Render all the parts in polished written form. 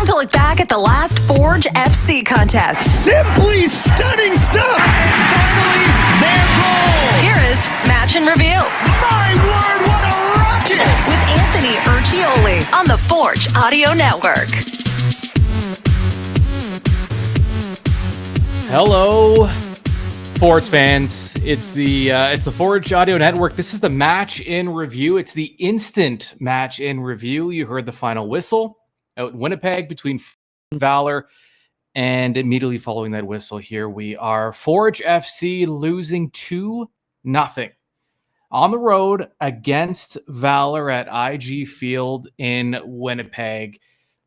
time to look back at the last Forge FC contest. Simply stunning stuff! And finally, their goal! Here is Match and Review. My word, what a rocket! With Anthony Urciuoli on the Forge Audio Network. Hello, Forge fans. It's the Forge Audio Network. This is the Match in Review. It's the instant Match in Review. You heard the final whistle out in Winnipeg between Valour, and immediately following that whistle, here we are. Forge FC losing 2-0 on the road against Valour at IG Field in Winnipeg.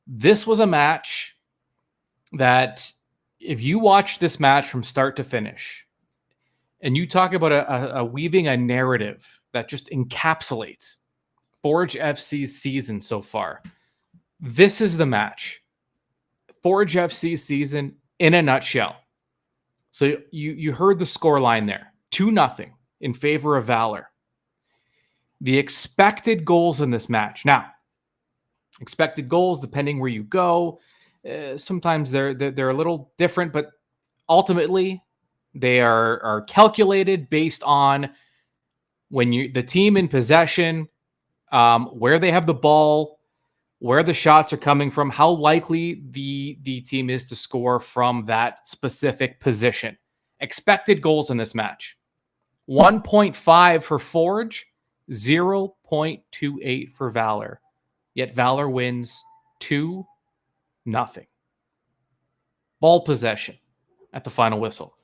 This was a match that, if you watch this match from start to finish, and you talk about a weaving a narrative that just encapsulates Forge FC's season so far, this is the match. Forge FC's season in a nutshell. So you heard the score line there. 2-0 in favor of Valour. The expected goals in this match. Now, expected goals, depending where you go, sometimes they're a little different, but ultimately they are calculated based on when the team in possession, where they have the ball, where the shots are coming from, how likely the team is to score from that specific position. Expected goals in this match: 1.5 for Forge, 0.28 for Valour. Yet Valour wins 2-0. Ball possession at the final whistle,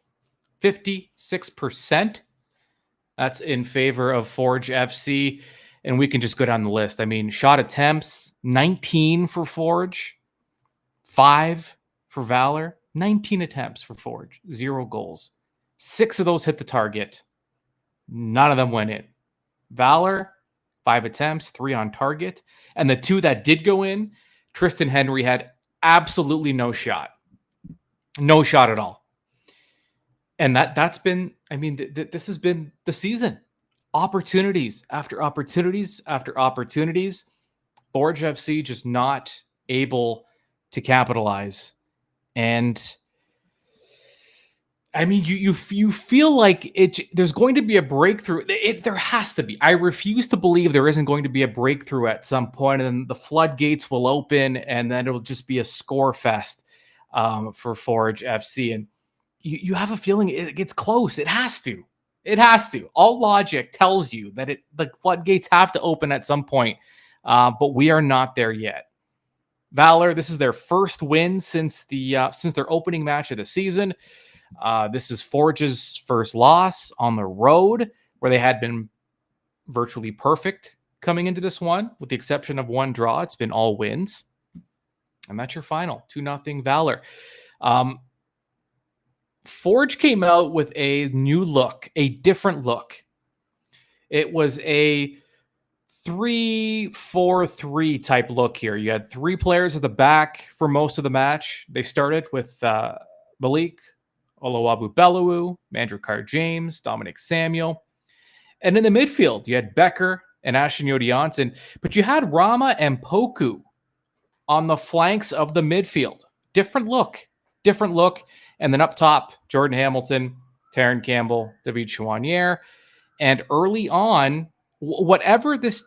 56%. That's in favor of Forge FC. And we can just go down the list. I mean, shot attempts, 19 for Forge, 5 for Valour, 19 attempts for Forge, 0 goals. 6 of those hit the target. None of them went in. Valour, 5 attempts, 3 on target. And the 2 that did go in, Tristan Henry had absolutely no shot. No shot at all. And that's been, I mean, this has been the season. Opportunities after opportunities after opportunities. Forge FC just not able to capitalize. And I mean, you feel like there's going to be a breakthrough. There has to be. I refuse to believe there isn't going to be a breakthrough at some point, and then the floodgates will open, and then it'll just be a score fest for Forge FC. And you have a feeling it gets close. It has to. It has to. All logic tells you that the floodgates have to open at some point, but we are not there yet. Valour, this is their first win since their opening match of the season. This is Forge's first loss on the road, where they had been virtually perfect coming into this one, with the exception of one draw. It's been all wins, and that's your final 2-0 Valour. Forge came out with a new look, a different look. It was a 3-4-3 type look here. You had 3 players at the back for most of the match. They started with Malik Oluwabu-Bellewu, Andrew Carr-James, Dominic Samuel. And in the midfield, you had Becker and Ashton Yodi-Janssen, but you had Rama and Poku on the flanks of the midfield. Different look. And then up top, Jordan Hamilton, Taryn Campbell, David Chouanier. And early on, whatever this,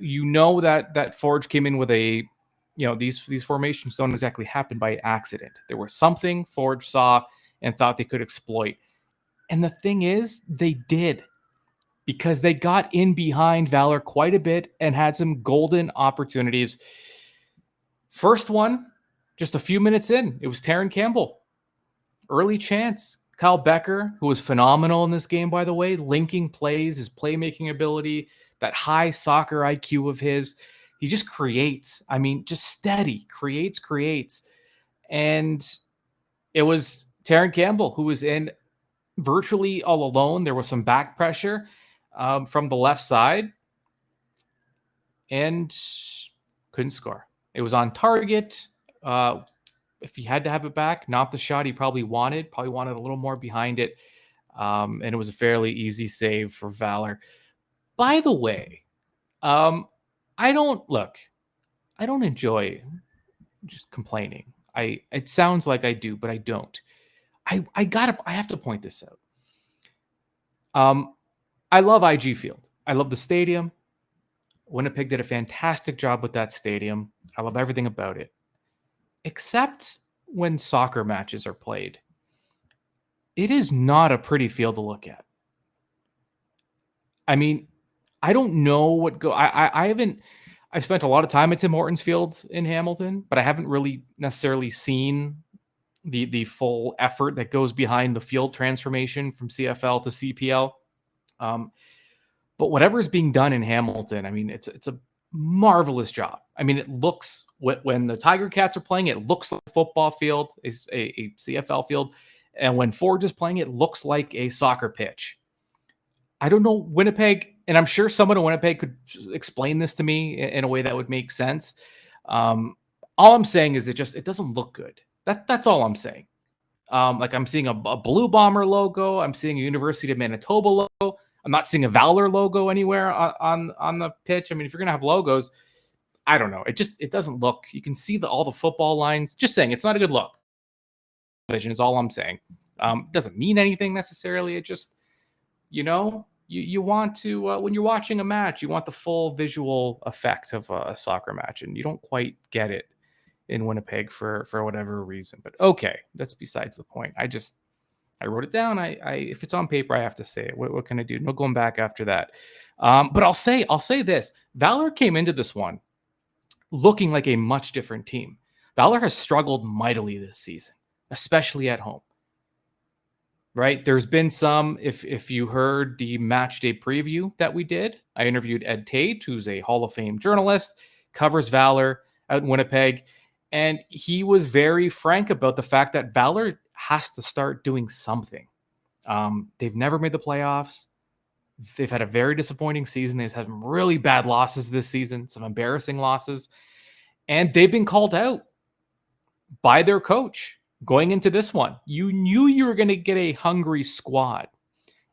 that Forge came in with these formations don't exactly happen by accident. There was something Forge saw and thought they could exploit. And the thing is, they did, because they got in behind Valour quite a bit and had some golden opportunities. First one, just a few minutes in, it was Taryn Campbell. Early chance. Kyle Becker, who was phenomenal in this game, by the way, linking plays, his playmaking ability, that high soccer IQ of his. He just creates. I mean, just steady. Creates. And it was Taryn Campbell who was in virtually all alone. There was some back pressure from the left side and couldn't score. It was on target. If he had to have it back, not the shot he probably wanted a little more behind it. And it was a fairly easy save for Valour. By the way, I don't enjoy just complaining. It sounds like I do, but I don't. I have to point this out. I love IG Field. I love the stadium. Winnipeg did a fantastic job with that stadium. I love everything about it. Except when soccer matches are played. It is not a pretty field to look at. I mean, I don't know what I've spent a lot of time at Tim Hortons Field in Hamilton, but I haven't really necessarily seen the full effort that goes behind the field transformation from CFL to CPL. But whatever is being done in Hamilton, I mean, it's a marvelous job. I mean, it looks, when the Tiger Cats are playing, it looks like a football field, a CFL field. And when Forge is playing, it looks like a soccer pitch. I don't know Winnipeg, and I'm sure someone in Winnipeg could explain this to me in a way that would make sense. All I'm saying is it doesn't look good. That's all I'm saying. Like I'm seeing a Blue Bomber logo. I'm seeing a University of Manitoba logo. I'm not seeing a Valour logo anywhere on the pitch. I mean, if you're going to have logos, I don't know. It doesn't look. You can see all the football lines. Just saying, it's not a good look. Vision is all I'm saying. Doesn't mean anything necessarily. It just, you want to, when you're watching a match, you want the full visual effect of a soccer match, and you don't quite get it in Winnipeg for whatever reason. But okay, that's besides the point. I wrote it down. I if it's on paper, I have to say it. What can I do? No going back after that. But I'll say this: Valour came into this one looking like a much different team. Valour has struggled mightily this season, especially at home. Right? There's been some. If you heard the match day preview that we did, I interviewed Ed Tate, who's a Hall of Fame journalist, covers Valour out in Winnipeg, and he was very frank about the fact that Valour has to start doing something. They've never made the playoffs. They've had a very disappointing season. They've had some really bad losses this season, some embarrassing losses. And they've been called out by their coach going into this one. You knew you were going to get a hungry squad.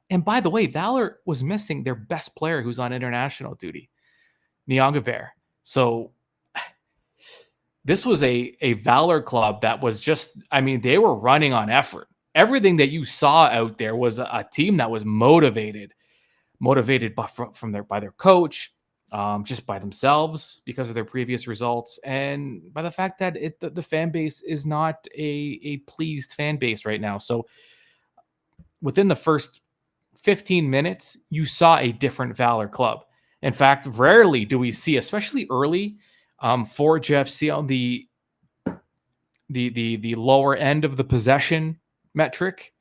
And by the way, Valour was missing their best player who's on international duty, Nyanga Bear. So this was a Valour club that was just, I mean, they were running on effort. Everything that you saw out there was a team that was motivated by their coach, just by themselves because of their previous results, and by the fact that the fan base is not a pleased fan base right now. So within the first 15 minutes, you saw a different Valour club. In fact, rarely do we see, especially early, Forge FC on the lower end of the possession metric.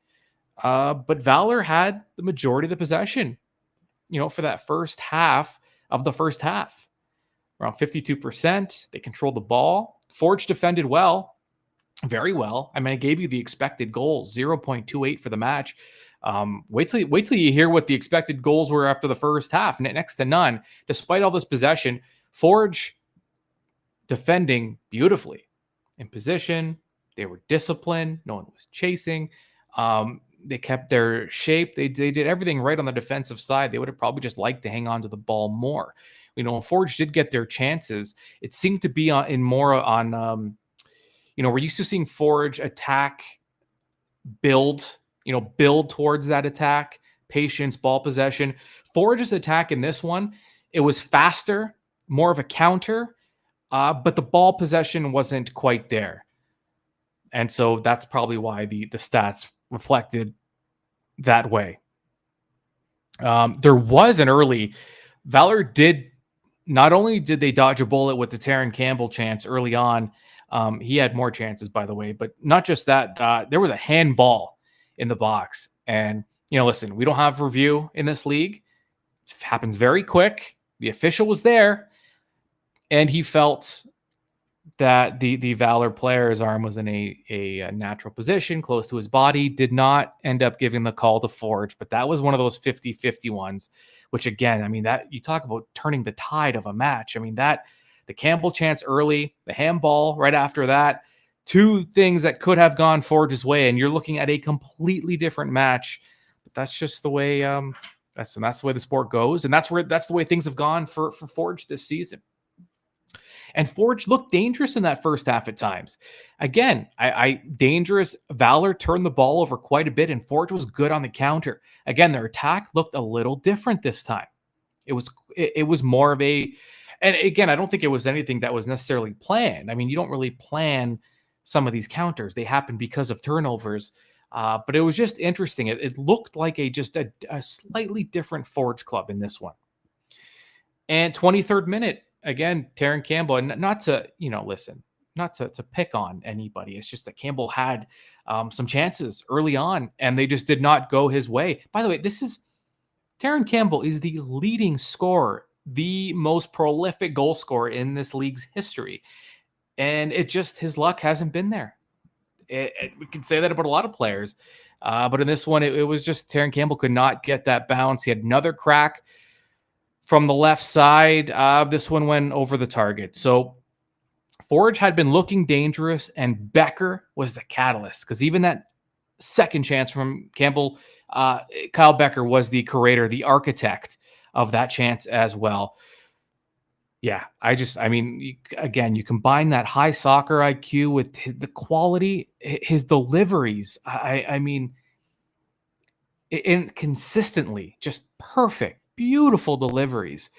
But Valour had the majority of the possession, for that first half of the first half. Around 52%. They controlled the ball. Forge defended well, very well. I mean, I gave you the expected goals, 0.28 for the match. Wait till you hear what the expected goals were after the first half. Next to none. Despite all this possession, Forge defending beautifully in position. They were disciplined. No one was chasing. They kept their shape. They did everything right on the defensive side. They would have probably just liked to hang on to the ball more. Forge did get their chances. It seemed to be we're used to seeing Forge attack, build towards that attack, patience, ball possession. Forge's attack in this one, it was faster, more of a counter, but the ball possession wasn't quite there. And so that's probably why the stats reflected that way. There was an early Valour not only did they dodge a bullet with the Taron Campbell chance early on, he had more chances, by the way, but not just that, there was a handball in the box. And, listen, we don't have review in this league. It happens very quick. The official was there, and he felt that the Valour player's arm was in a natural position close to his body, did not end up giving the call to Forge, but that was one of those 50-50 ones, which again, I mean, that you talk about turning the tide of a match. I mean, that the Campbell chance early, the handball right after that, two things that could have gone Forge's way, and you're looking at a completely different match. But that's just the way that's the way the sport goes, and that's the way things have gone for Forge this season. And Forge looked dangerous in that first half at times. Again, I dangerous. Valour turned the ball over quite a bit, and Forge was good on the counter. Again, their attack looked a little different this time. It was more of a, and again, I don't think it was anything that was necessarily planned. I mean, you don't really plan some of these counters; they happen because of turnovers. But it was just interesting. It looked like just a slightly different Forge club in this one. And 23rd minute, again, Taron Campbell, and not to, listen, not to pick on anybody. It's just that Campbell had some chances early on, and they just did not go his way. By the way, Taron Campbell is the leading scorer, the most prolific goal scorer in this league's history. And his luck hasn't been there. We can say that about a lot of players. But in this one, it was just Taron Campbell could not get that bounce. He had another crack from the left side. This one went over the target. So Forge had been looking dangerous, and Becker was the catalyst, because even that second chance from Campbell, Kyle Becker was the creator, the architect of that chance as well. Yeah, again, you combine that high soccer IQ with the quality, his deliveries. And consistently, just perfect, beautiful deliveries.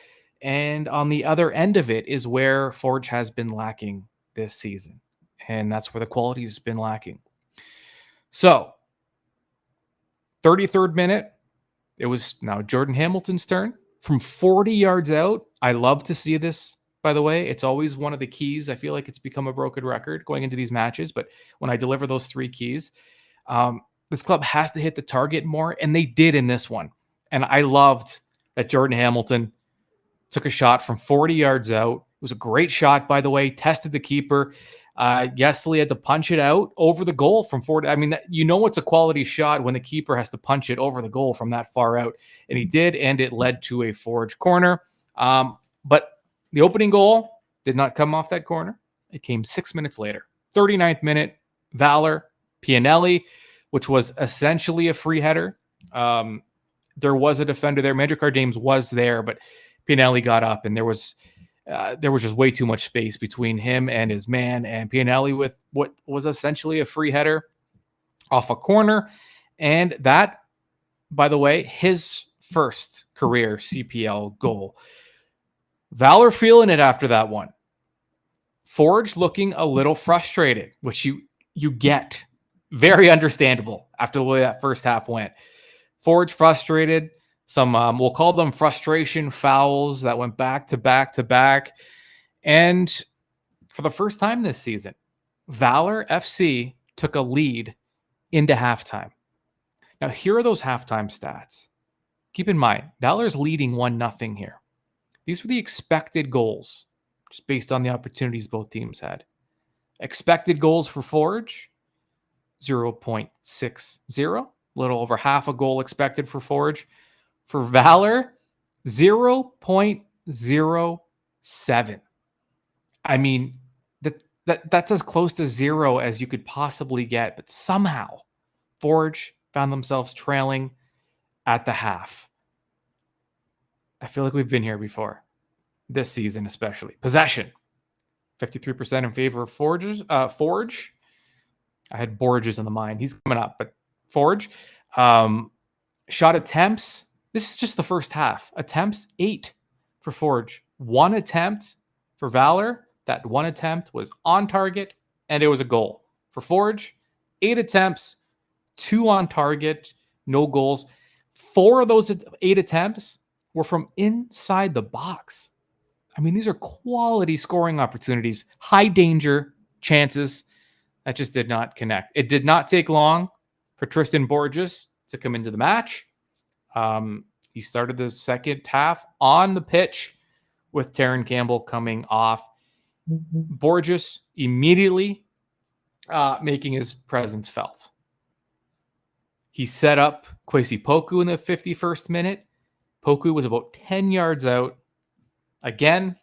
And on the other end of it is where Forge has been lacking this season. And that's where the quality has been lacking. So, 33rd minute, it was now Jordan Hamilton's turn. From 40 yards out, I love to see this, by the way. It's always one of the keys. I feel like it's become a broken record going into these matches. But when I deliver those three keys, this club has to hit the target more, and they did in this one. And I loved that Jordan Hamilton took a shot from 40 yards out. It was a great shot, by the way, tested the keeper. Yesley had to punch it out over the goal from 40. I mean, it's a quality shot when the keeper has to punch it over the goal from that far out. And he did, and it led to a Forge corner. But the opening goal did not come off that corner. It came 6 minutes later. 39th minute, Valour, Pianelli, which was essentially a free header. There was a defender there. Mandrakar Dames was there, but Pianelli got up, and there was just way too much space between him and his man, and Pianelli with what was essentially a free header off a corner. And that, by the way, his first career CPL goal. Valour feeling it after that one. Forge looking a little frustrated, which you get. Very understandable after the way that first half went. Forge frustrated. Some, we'll call them frustration fouls that went back to back to back. And for the first time this season, Valour FC took a lead into halftime. Now, here are those halftime stats. Keep in mind, Valour's leading 1-0 here. These were the expected goals, just based on the opportunities both teams had. Expected goals for Forge, 0.60. A little over half a goal expected for Forge. For Valour, 0.07. I mean, that's as close to zero as you could possibly get. But somehow, Forge found themselves trailing at the half. I feel like we've been here before, this season especially. Possession, 53% in favor of Forge. I had Borges in the mind. He's coming up, but Forge. Shot attempts. This is just the first half. Attempts, 8 for Forge. 1 attempt for Valour. That 1 attempt was on target, and it was a goal. For Forge, 8 attempts, 2 on target, no goals. 4 of those 8 attempts were from inside the box. I mean, these are quality scoring opportunities, high danger chances that just did not connect. It did not take long for Tristan Borges to come into the match. He started the second half on the pitch with Taron Campbell coming off. Borges immediately making his presence felt. He set up Kwesi Poku in the 51st minute. Poku was about 10 yards out. Again,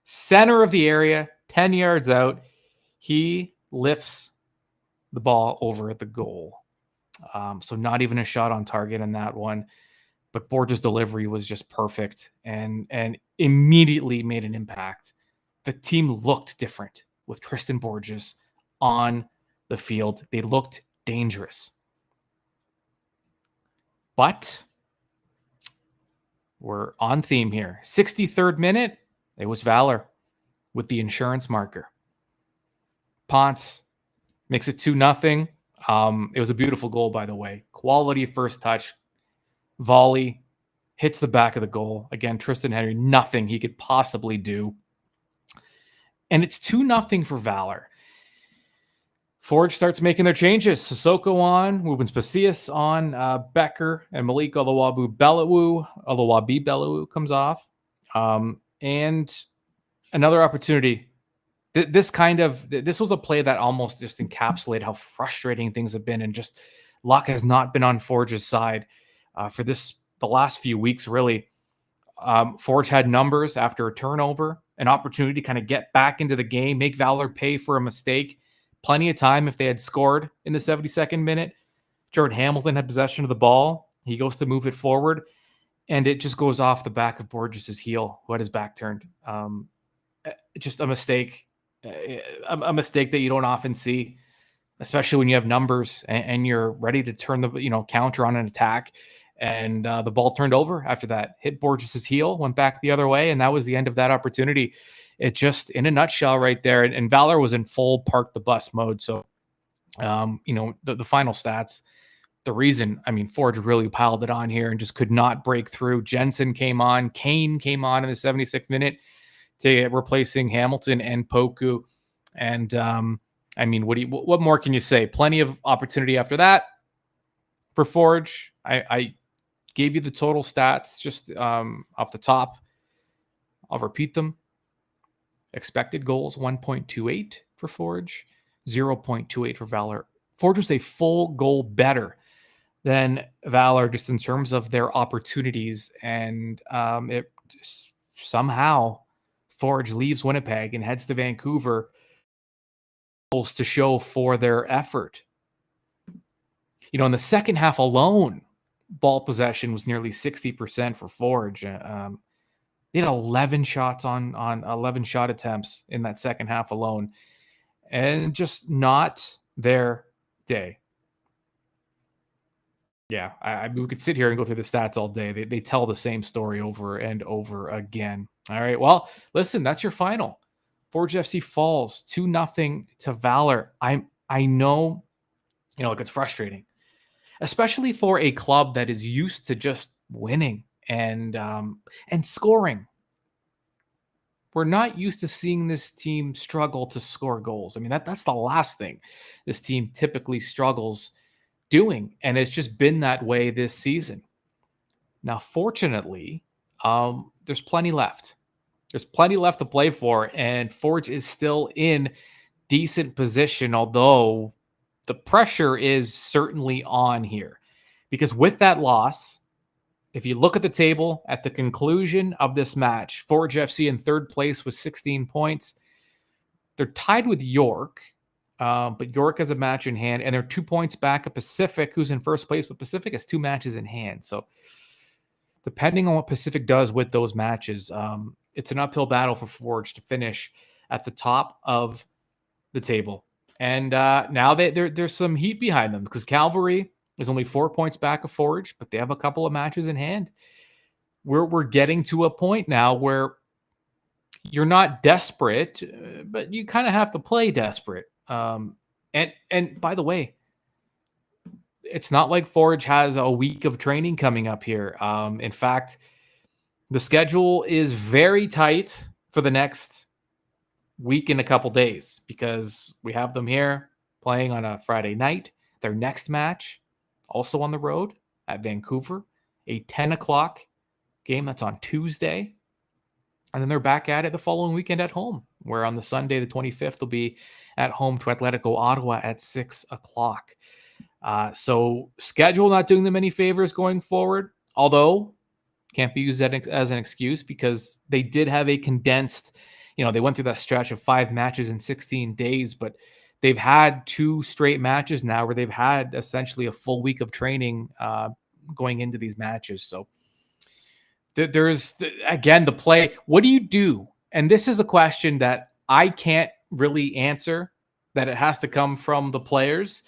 center of the area, 10 yards out. He lifts the ball over at the goal. So not even a shot on target in that one. But Borges' delivery was just perfect and immediately made an impact the team looked different with Tristan Borges on the field. They looked dangerous. But we're on theme here. 63rd minute, it was Valour with the insurance marker. Ponce makes it 2-0. It was a beautiful goal, by the way. Quality first touch, volley, hits the back of the goal. Again, Tristan Henry, nothing he could possibly do. And it's 2-0 for Valour. Forge starts making their changes. Sissoko on, Ruben Spacius on, Becker and Malik Oluwabi Belawu comes off. And another opportunity. This was a play that almost just encapsulated how frustrating things have been, and just luck has not been on Forge's side for the last few weeks, really. Forge had numbers after a turnover, an opportunity to kind of get back into the game, make Valour pay for a mistake. Plenty of time if they had scored in the 72nd minute. Jordan Hamilton had possession of the ball. He goes to move it forward, and it just goes off the back of Borges' heel, who had his back turned. Just a mistake. A mistake that you don't often see, especially when you have numbers and you're ready to turn the counter on an attack. And the ball turned over after that, hit Borges' heel, went back the other way, and that was the end of that opportunity. It just, in a nutshell, right there. And Valour was in full park the bus mode. So, the final stats, the reason, Forge really piled it on here and just could not break through. Jensen came on, Kane came on in the 76th minute to replacing Hamilton and Poku. And what more can you say? Plenty of opportunity after that for Forge. I gave you the total stats just off the top. I'll repeat them. Expected goals, 1.28 for Forge, 0.28 for Valour. Forge was a full goal better than Valour just in terms of their opportunities. And it somehow Forge leaves Winnipeg and heads to Vancouver to show for their effort. In the second half alone, ball possession was nearly 60% for Forge. They had 11 shots on 11 shot attempts in that second half alone, and just not their day. Yeah, we could sit here and go through the stats all day. They tell the same story over and over again. All right, well, listen, that's your final. Forge FC falls 2-0 to Valour. I know, it's frustrating, especially for a club that is used to just winning and scoring. We're not used to seeing this team struggle to score goals. That's the last thing this team typically struggles doing, and it's just been that way this season. Now, fortunately, there's plenty left. There's plenty left to play for, and Forge is still in decent position, although the pressure is certainly on here. Because with that loss, if you look at the table at the conclusion of this match, Forge FC in third place with 16 points. They're tied with York, but York has a match in hand, and they're 2 points back of Pacific, who's in first place, but Pacific has 2 matches in hand. So depending on what Pacific does with those matches, it's an uphill battle for Forge to finish at the top of the table. And now there's some heat behind them because Calvary is only 4 points back of Forge, but they have a couple of matches in hand. We're getting to a point now where you're not desperate, but you kind of have to play desperate. And by the way, it's not like Forge has a week of training coming up here. In fact, the schedule is very tight for the next week and a couple days because we have them here playing on a Friday night. Their next match, also on the road at Vancouver, a 10 o'clock game that's on Tuesday. And then they're back at it the following weekend at home, where on the Sunday, the 25th, they'll be at home to Atletico Ottawa at 6 o'clock. So schedule not doing them any favors going forward, although can't be used as an excuse because they did have a condensed, they went through that stretch of 5 matches in 16 days, but they've had 2 straight matches now where they've had essentially a full week of training going into these matches. So there's, again, the play. What do you do And this is a question that I can't really answer, that it has to come from the players.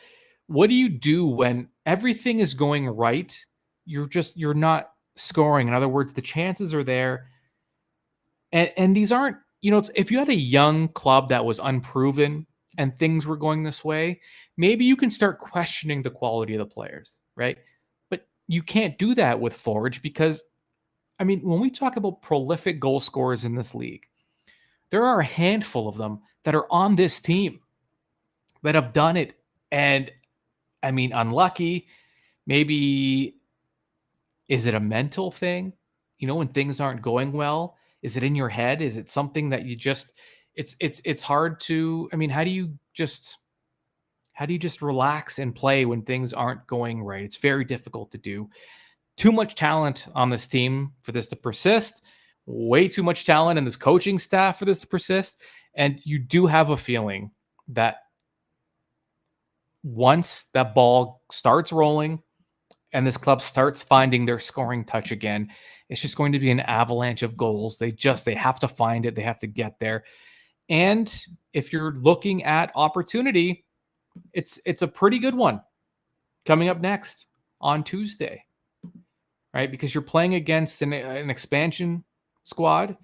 What do you do when everything is going right? You're not scoring. In other words, the chances are there. And these aren't, if you had a young club that was unproven and things were going this way, maybe you can start questioning the quality of the players, right? But you can't do that with Forge because, when we talk about prolific goal scorers in this league, there are a handful of them that are on this team that have done it. And unlucky, maybe, is it a mental thing? When things aren't going well, is it in your head? Is it something that you just, it's hard to, how do you just relax and play when things aren't going right? It's very difficult to do. Too much talent on this team for this to persist. Way too much talent in this coaching staff for this to persist. And you do have a feeling that once that ball starts rolling and this club starts finding their scoring touch again, it's just going to be an avalanche of goals. They have to find it. They have to get there. And if you're looking at opportunity, it's a pretty good one coming up next on Tuesday, right? Because you're playing against an expansion squad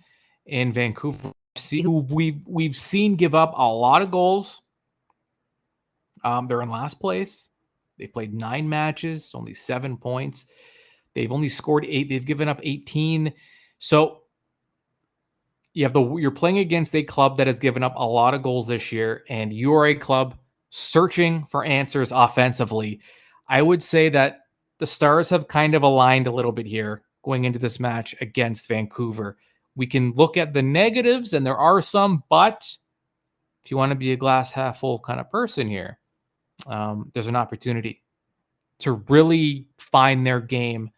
in Vancouver FC, who we've seen give up a lot of goals. They're in last place. They've played 9 matches, only 7 points. They've only scored 8. They've given up 18. So you're playing against a club that has given up a lot of goals this year, and you're a club searching for answers offensively. I would say that the stars have kind of aligned a little bit here going into this match against Vancouver. We can look at the negatives, and there are some, but if you want to be a glass half full kind of person here, there's an opportunity to really find their game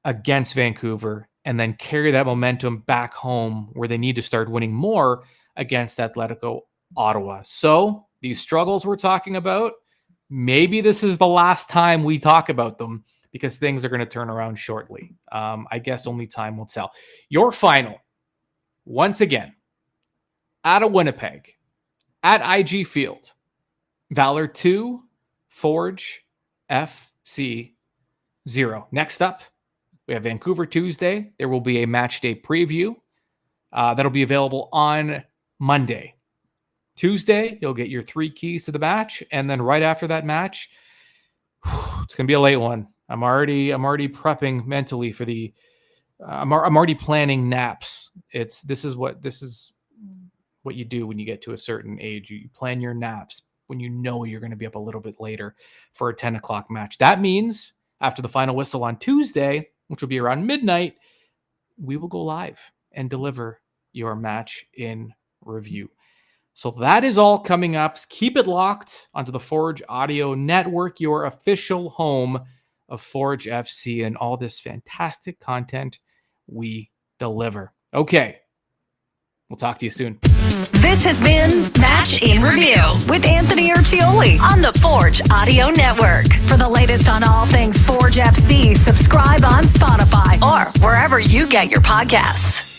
against Vancouver and then carry that momentum back home where they need to start winning more against Atletico Ottawa. So these struggles we're talking about, maybe this is the last time we talk about them because things are going to turn around shortly. I guess only time will tell. Your final, once again, out of Winnipeg, at IG Field, Valour 2, Forge FC 0. Next up, we have Vancouver Tuesday. There will be a match day preview that'll be available on Monday. Tuesday, you'll get your 3 keys to the match, and then right after that match, it's going to be a late one. I'm already prepping mentally for the. I'm already planning naps. This is what you do when you get to a certain age. You plan your naps when you know you're going to be up a little bit later for a 10 o'clock match. That means after the final whistle on Tuesday, which will be around midnight, we will go live and deliver your match in review. So that is all coming up. Keep it locked onto the Forge Audio Network, your official home of Forge FC and all this fantastic content we deliver. Okay. We'll talk to you soon. This has been Match in Review with Anthony Urciuoli on the Forge Audio Network. For the latest on all things Forge FC, subscribe on Spotify or wherever you get your podcasts.